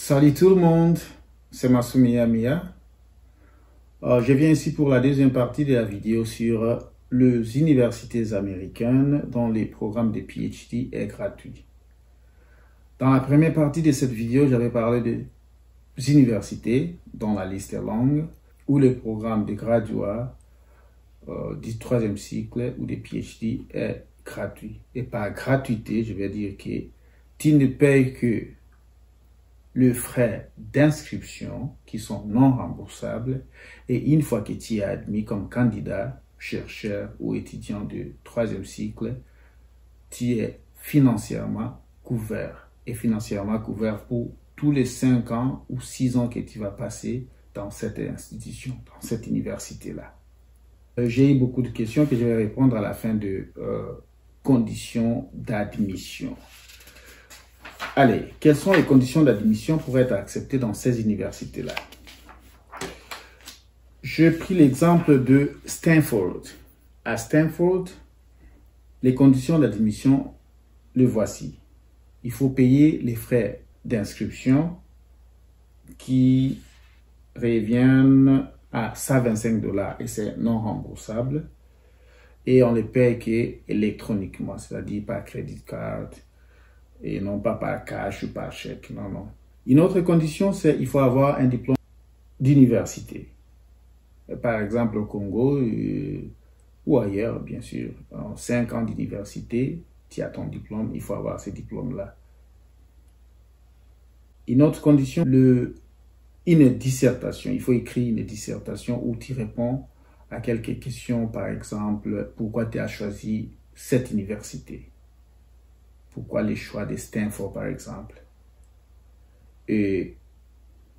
Salut tout le monde, c'est Masumi Mia. Je viens ici pour la deuxième partie de la vidéo sur les universités américaines dont les programmes de PhD est gratuit. Dans la première partie de cette vidéo, j'avais parlé des universités dont la liste est longue, où le programme de graduat du troisième cycle ou de PhD est gratuit. Et par gratuité, je vais dire que tu ne payes que les frais d'inscription qui sont non remboursables et une fois que tu es admis comme candidat, chercheur ou étudiant de troisième cycle, tu es financièrement couvert et financièrement couvert pour tous les 5 ans ou 6 ans que tu vas passer dans cette institution, dans cette université-là. J'ai eu beaucoup de questions que je vais répondre à la fin de conditions d'admission. Allez, quelles sont les conditions d'admission pour être accepté dans ces universités-là? J'ai pris l'exemple de Stanford. À Stanford, les conditions d'admission, le voici. Il faut payer les frais d'inscription qui reviennent à 125 $ et c'est non remboursable. Et on les paye électroniquement, c'est-à-dire par crédit card, et non pas par cash ou par chèque, non. Une autre condition, c'est qu'il faut avoir un diplôme d'université. Par exemple, au Congo ou ailleurs, bien sûr, en 5 ans d'université, tu as ton diplôme, il faut avoir ce diplôme-là. Une autre condition, une dissertation. Il faut écrire une dissertation où tu réponds à quelques questions, par exemple, pourquoi tu as choisi cette université. Pourquoi les choix de Stanford, par exemple? Et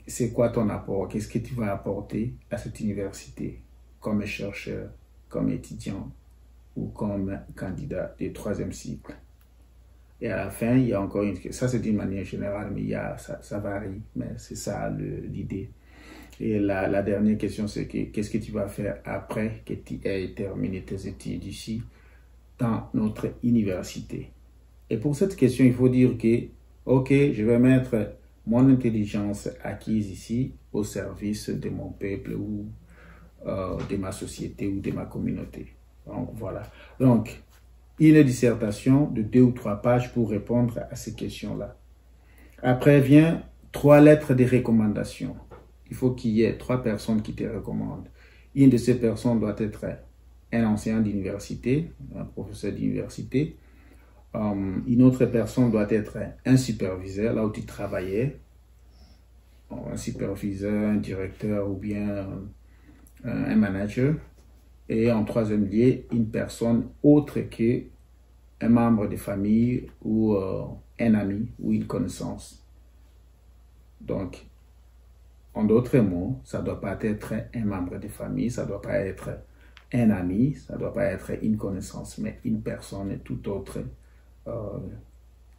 c'est quoi ton apport? Qu'est-ce que tu vas apporter à cette université comme chercheur, comme étudiant ou comme candidat de troisième cycle? Et à la fin, il y a encore une question. Ça, c'est d'une manière générale, mais ça varie. Mais c'est ça l'idée. Et la dernière question, c'est qu'est-ce que tu vas faire après que tu aies terminé tes études ici dans notre université? Et pour cette question, il faut dire que, ok, je vais mettre mon intelligence acquise ici au service de mon peuple ou de ma société ou de ma communauté. Donc, voilà. Donc, une dissertation de 2 ou 3 pages pour répondre à ces questions-là. Après vient 3 lettres de recommandation. Il faut qu'il y ait 3 personnes qui te recommandent. Une de ces personnes doit être un enseignant d'université, un professeur d'université. Une autre personne doit être un superviseur, là où tu travaillais, un superviseur, un directeur ou bien un manager. Et en troisième lieu, une personne autre qu'un membre de famille ou un ami ou une connaissance. Donc, en d'autres mots, ça ne doit pas être un membre de famille, ça ne doit pas être un ami, ça ne doit pas être une connaissance, mais une personne tout autre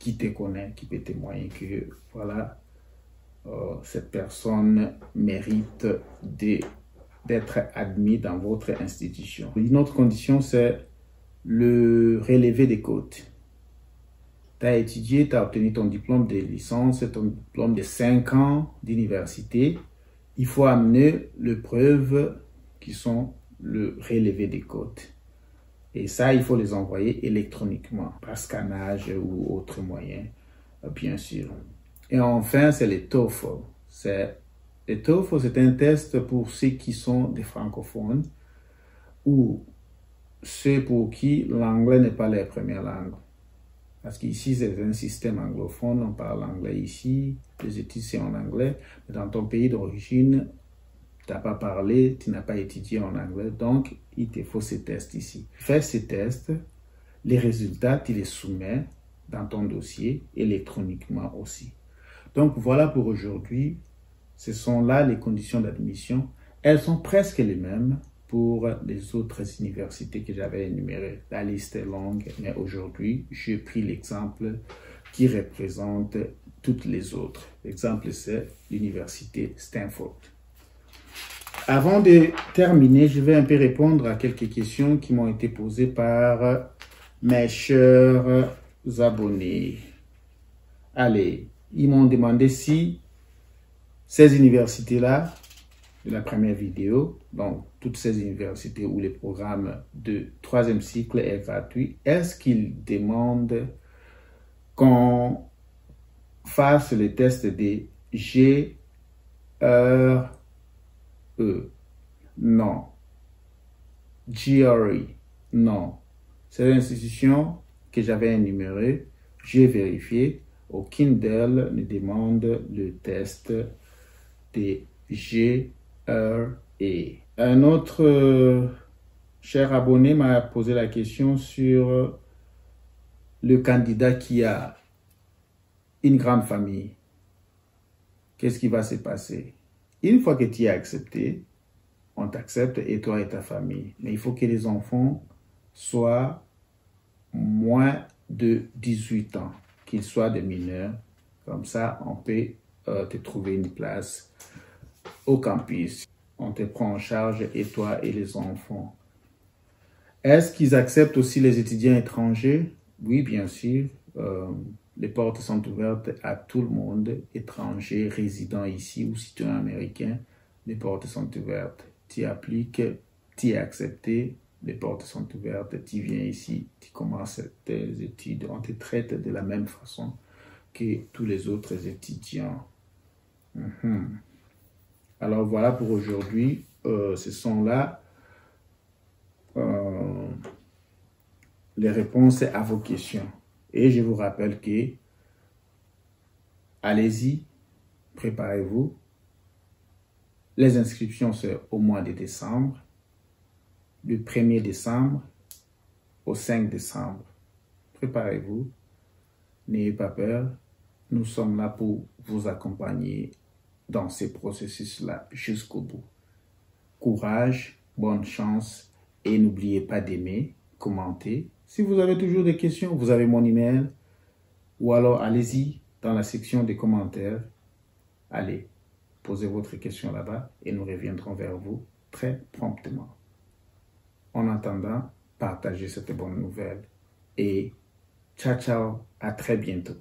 qui te connaît, qui peut témoigner que voilà, cette personne mérite d'être admise dans votre institution. Une autre condition, c'est le relevé des cotes. Tu as étudié, tu as obtenu ton diplôme de licence, ton diplôme de 5 ans d'université. Il faut amener les preuves qui sont le relevé des cotes. Et ça, il faut les envoyer électroniquement, par scannage ou autre moyen, bien sûr. Et enfin, c'est le TOEFL. Le TOEFL, c'est un test pour ceux qui sont des francophones ou ceux pour qui l'anglais n'est pas leur première langue. Parce qu'ici, c'est un système anglophone, on parle anglais ici, les études c'est en anglais, mais dans ton pays d'origine, tu n'as pas parlé, tu n'as pas étudié en anglais, donc il te faut ces tests ici. Fais ces tests, les résultats, tu les soumets dans ton dossier électroniquement aussi. Donc voilà pour aujourd'hui, ce sont là les conditions d'admission. Elles sont presque les mêmes pour les autres universités que j'avais énumérées. La liste est longue, mais aujourd'hui, j'ai pris l'exemple qui représente toutes les autres. L'exemple, c'est l'université Stanford. Avant de terminer, je vais un peu répondre à quelques questions qui m'ont été posées par mes chers abonnés. Allez, ils m'ont demandé si Ces universités-là, de la première vidéo, donc toutes ces universités où les programmes de troisième cycle est gratuit, est-ce qu'ils demandent qu'on fasse le test des GRE? Non. GRE? Non. C'est l'institution que j'avais énumérée. J'ai vérifié. Aucune d'elles ne demande le test des GRE. Un autre cher abonné m'a posé la question sur le candidat qui a une grande famille. Qu'est-ce qui va se passer? Une fois que tu es accepté, on t'accepte et toi et ta famille. Mais il faut que les enfants soient moins de 18 ans, qu'ils soient des mineurs. Comme ça, on peut te trouver une place au campus. On te prend en charge et toi et les enfants. Est-ce qu'ils acceptent aussi les étudiants étrangers? Oui, bien sûr. Les portes sont ouvertes à tout le monde, étrangers, résidents ici ou citoyens américains. Les portes sont ouvertes. Tu appliques, tu es accepté, les portes sont ouvertes, tu viens ici, tu commences tes études. On te traite de la même façon que tous les autres étudiants. Alors voilà pour aujourd'hui. Ce sont là les réponses à vos questions. Et je vous rappelle que, allez-y, préparez-vous. Les inscriptions, c'est au mois de décembre, du 1er décembre au 5 décembre. Préparez-vous, n'ayez pas peur. Nous sommes là pour vous accompagner dans ces processus-là jusqu'au bout. Courage, bonne chance et n'oubliez pas d'aimer, commenter. Si vous avez toujours des questions, vous avez mon email ou alors allez-y dans la section des commentaires. Allez, posez votre question là-bas et nous reviendrons vers vous très promptement. En attendant, partagez cette bonne nouvelle et ciao, ciao, à très bientôt.